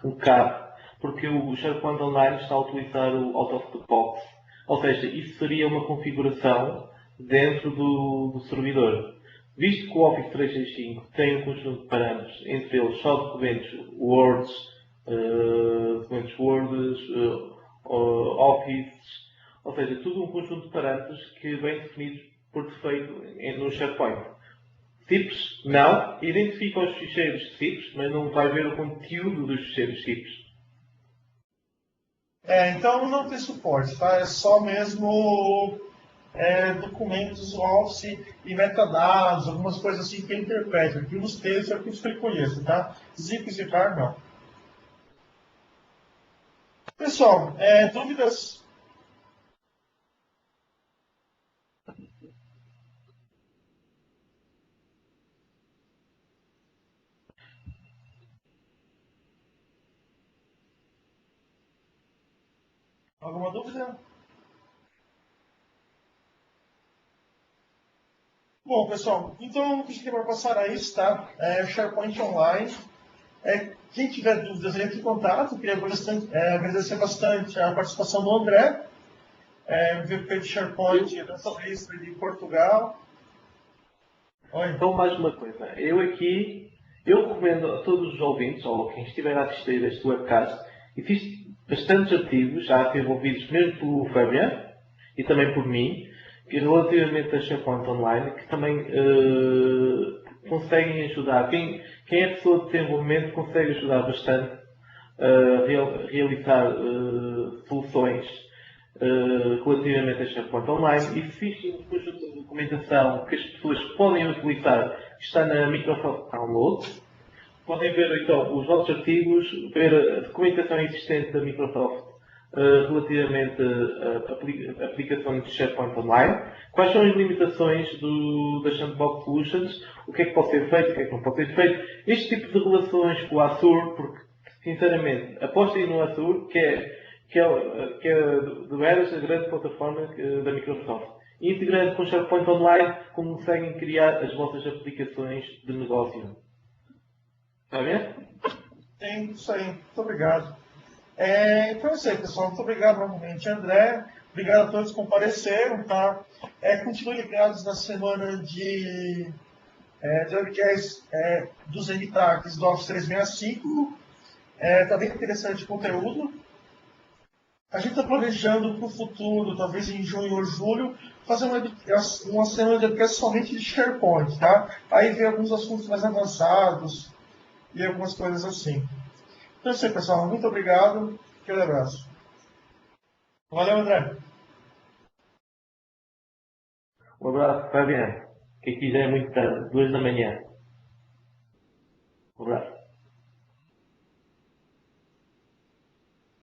um CAP, porque o SharePoint Online está a utilizar o out of the box. Ou seja, isso seria uma configuração dentro do servidor. Visto que o Office 365 tem um conjunto de parâmetros, entre eles só documentos Word, Office, ou seja, tudo um conjunto de parâmetros que vem definidos por defeito no SharePoint. Zips, não. Identifica os ficheiros zips, mas não vai ver o conteúdo dos ficheiros zips. Então não tem suporte, tá? É só mesmo documentos Office e metadados, algumas coisas assim que ele interpreta. Arquivos textos, arquivos que ele conheça, tá? Zip e zipar, não. Pessoal, dúvidas? Alguma dúvida? Bom, pessoal, então o que a gente vai passar a isso, tá? SharePoint Online. Quem tiver dúvidas, entre em contato. Queria agradecer bastante a participação do André, VP de SharePoint da Suíça de Portugal. Oi. Então, mais uma coisa. Eu recomendo a todos os ouvintes, ou quem estiver a assistir este webcast, existem bastantes artigos já desenvolvidos mesmo pelo Fabian e também por mim, que relativamente a SharePoint Online, que também conseguem ajudar. Quem é pessoa de desenvolvimento consegue ajudar bastante a realizar soluções relativamente a SharePoint Online e existem um conjunto de documentação que as pessoas podem utilizar, que está na Microsoft Download. Podem ver então os vossos artigos, ver a documentação existente da Microsoft relativamente à aplicação de SharePoint Online, quais são as limitações da Sandbox Solutions, o que é que pode ser feito, o que é que não pode ser feito, este tipo de relações com o Azure, porque, sinceramente, apostem no Azure, que é de veras a grande plataforma da Microsoft. E integrando com SharePoint Online, conseguem criar as vossas aplicações de negócio. Está bem? Tem isso aí. Muito obrigado. Então é isso aí, pessoal. Muito obrigado novamente, André. Obrigado a todos que compareceram, tá? Continuem ligados na semana de webcast dos MTACs do Office 365. Tá bem interessante o conteúdo. A gente está planejando para o futuro, talvez em junho ou julho, fazer uma semana de webcast somente de SharePoint, tá? Aí vem alguns assuntos mais avançados e algumas coisas assim. Então é isso aí, pessoal. Muito obrigado. Aquele abraço. Valeu, André. Um abraço, Fabiano. Que aqui já é muito tarde, 2 da manhã. Um abraço.